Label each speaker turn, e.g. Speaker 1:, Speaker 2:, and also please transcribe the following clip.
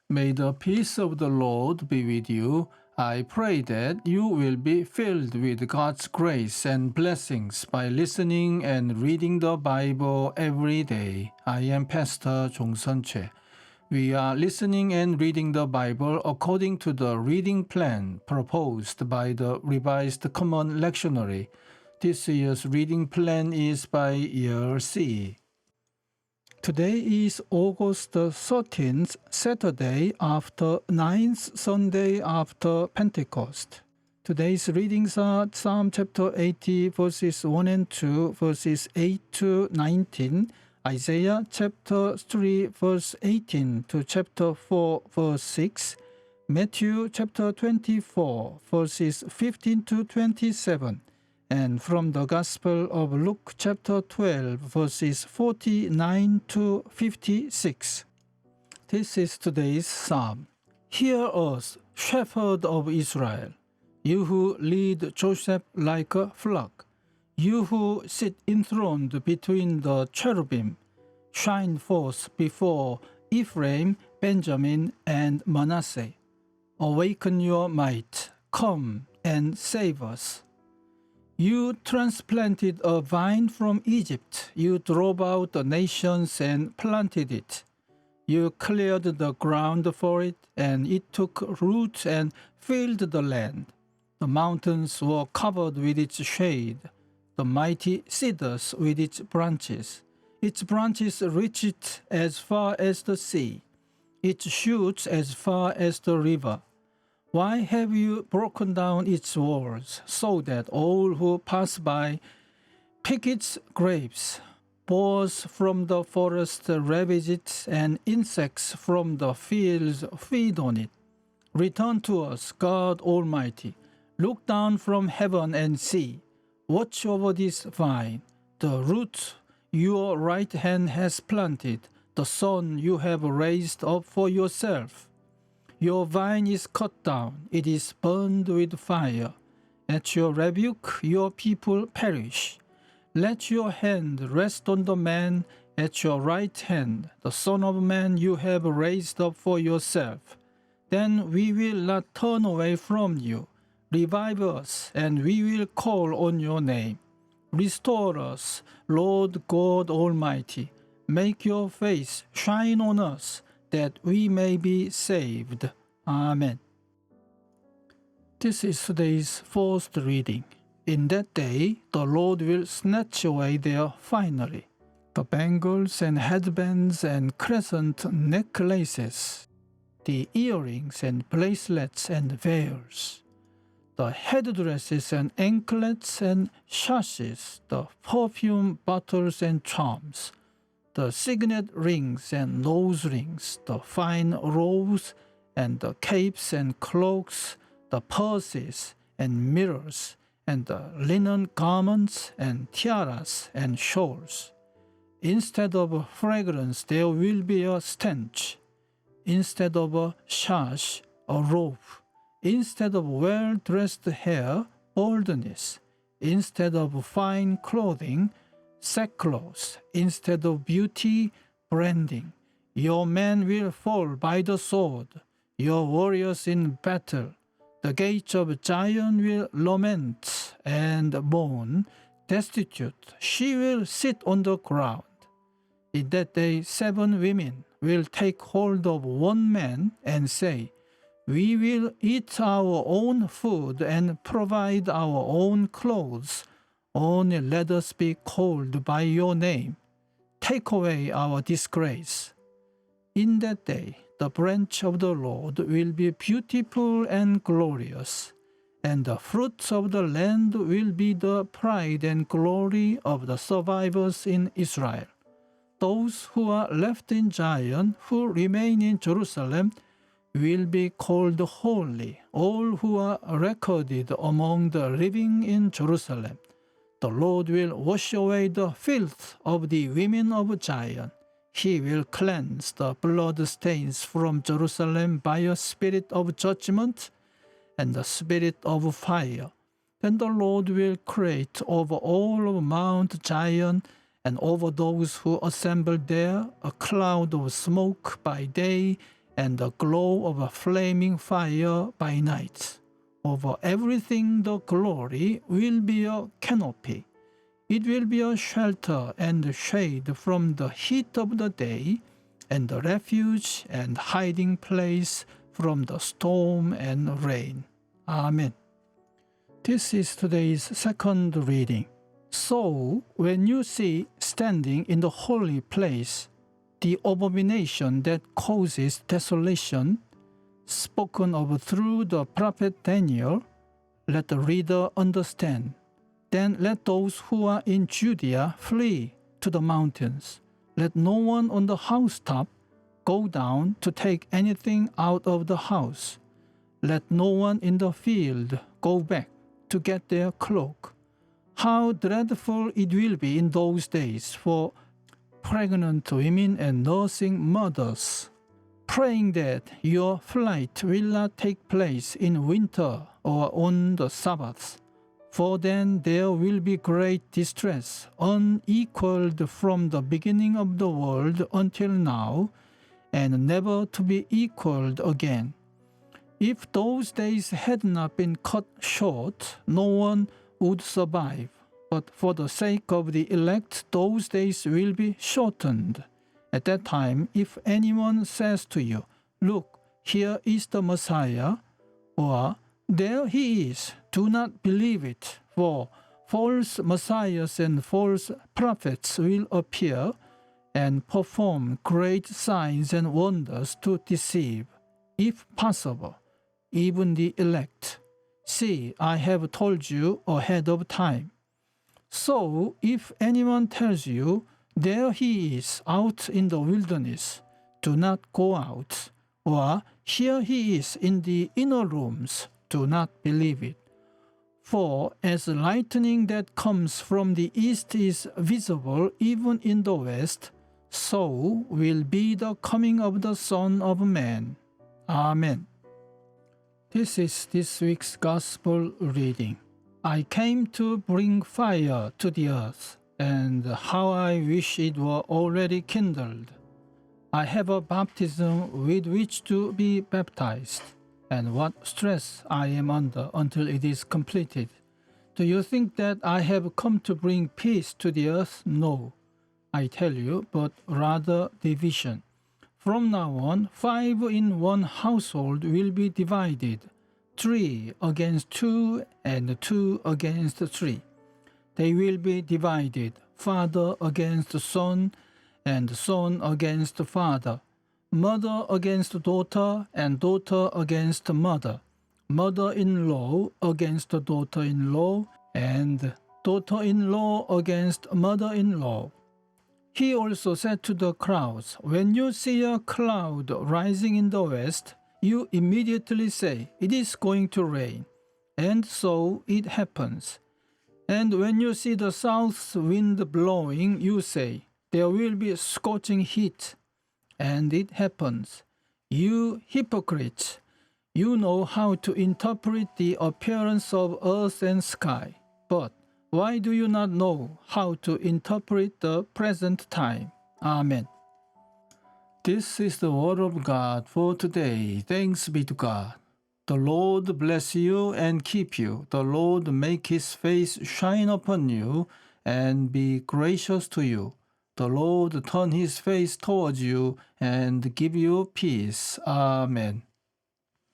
Speaker 1: May the peace of the Lord be with you. I pray that you will be filled with God's grace and blessings by listening and reading the Bible every day. I am Pastor 종선채. We are listening and reading the Bible according to the reading plan proposed by the Revised Common Lectionary. This year's reading plan is by year C. Today is August 13th, Saturday after 9th Sunday after Pentecost. Today's readings are Psalm chapter 80, verses 1 and 2, verses 8 to 19, Isaiah chapter 3, verse 18 to chapter 4, verse 6, Matthew chapter 24, verses 15 to 27, and from the Gospel of Luke chapter 12, verses 49 to 56. This is today's psalm. Hear us, shepherd of Israel, you who lead Joseph like a flock, you who sit enthroned between the cherubim, shine forth before Ephraim, Benjamin, and Manasseh. Awaken your might, come and save us. You transplanted a vine from Egypt. You drove out the nations and planted it. You cleared the ground for it, and it took root and filled the land. The mountains were covered with its shade, the mighty cedars with its branches. Its branches reached as far as the sea, its shoots as far as the river. Why have you broken down its walls, so that all who pass by pick its grapes? Boars from the forest ravage it, and insects from the fields feed on it. Return to us, God Almighty. Look down from heaven and see. Watch over this vine, the root your right hand has planted, the son you have raised up for yourself. Your vine is cut down, it is burned with fire. At your rebuke, your people perish. Let your hand rest on the man at your right hand, the Son of Man you have raised up for yourself. Then we will not turn away from you. Revive us, and we will call on your name. Restore us, Lord God Almighty. Make your face shine on us, that we may be saved. Amen. This is today's first reading. In that day, the Lord will snatch away their finery, the bangles and headbands and crescent necklaces, the earrings and bracelets and veils, the headdresses and anklets and sashes, the perfume bottles and charms, the signet rings and nose rings, the fine robes and the capes and cloaks, the purses and mirrors, and the linen garments and tiaras and shawls. Instead of fragrance, there will be a stench. Instead of a sash, a robe. Instead of well-dressed hair, baldness. Instead of fine clothing, sackcloth. Instead of beauty, branding. Your men will fall by the sword, your warriors in battle. The gates of Zion will lament and mourn. Destitute, she will sit on the ground. In that day, 7 women will take hold of one man and say, we will eat our own food and provide our own clothes. Only let us be called by your name. Take away our disgrace. In that day, the branch of the Lord will be beautiful and glorious, and the fruits of the land will be the pride and glory of the survivors in Israel. Those who are left in Zion, who remain in Jerusalem, will be called holy, all who are recorded among the living in Jerusalem. The Lord will wash away the filth of the women of Zion. He will cleanse the blood stains from Jerusalem by a spirit of judgment and the spirit of fire. Then the Lord will create over all of Mount Zion and over those who assemble there a cloud of smoke by day and the glow of a flaming fire by night. Over everything the glory will be a canopy. It will be a shelter and shade from the heat of the day, and a refuge and hiding place from the storm and rain. Amen. This is today's second reading. So, when you see standing in the holy place the abomination that causes desolation, spoken of through the prophet Daniel, let the reader understand. Then let those who are in Judea flee to the mountains. Let no one on the housetop go down to take anything out of the house. Let no one in the field go back to get their cloak. How dreadful it will be in those days for pregnant women and nursing mothers, praying that your flight will not take place in winter or on the Sabbaths. For then there will be great distress, unequaled from the beginning of the world until now, and never to be equaled again. If those days had not been cut short, no one would survive. But for the sake of the elect, those days will be shortened. At that time, if anyone says to you, "Look, here is the Messiah," or "There he is," do not believe it, for false messiahs and false prophets will appear and perform great signs and wonders to deceive, if possible, even the elect. See, I have told you ahead of time. So, if anyone tells you, "There he is out in the wilderness," do not go out, or "Here he is in the inner rooms," do not believe it. For as lightning that comes from the east is visible even in the west, so will be the coming of the Son of Man. Amen. This is this week's Gospel reading. I came to bring fire to the earth, and how I wish it were already kindled. I have a baptism with which to be baptized, and what stress I am under until it is completed. Do you think that I have come to bring peace to the earth? No, I tell you, but rather division. From now on, 5 in one household will be divided, 3 against 2 and 2 against 3. They will be divided, father against son and son against father, mother against daughter and daughter against mother, mother-in-law against daughter-in-law, and daughter-in-law against mother-in-law. He also said to the crowds, "When you see a cloud rising in the west, you immediately say, 'It is going to rain.' And so it happens. And when you see the south wind blowing, you say, 'There will be scorching heat.' And it happens. You hypocrites! You know how to interpret the appearance of earth and sky, but why do you not know how to interpret the present time? Amen. This is the word of God for today. Thanks be to God. The Lord bless you and keep you. The Lord make his face shine upon you and be gracious to you. The Lord turn his face towards you and give you peace. Amen.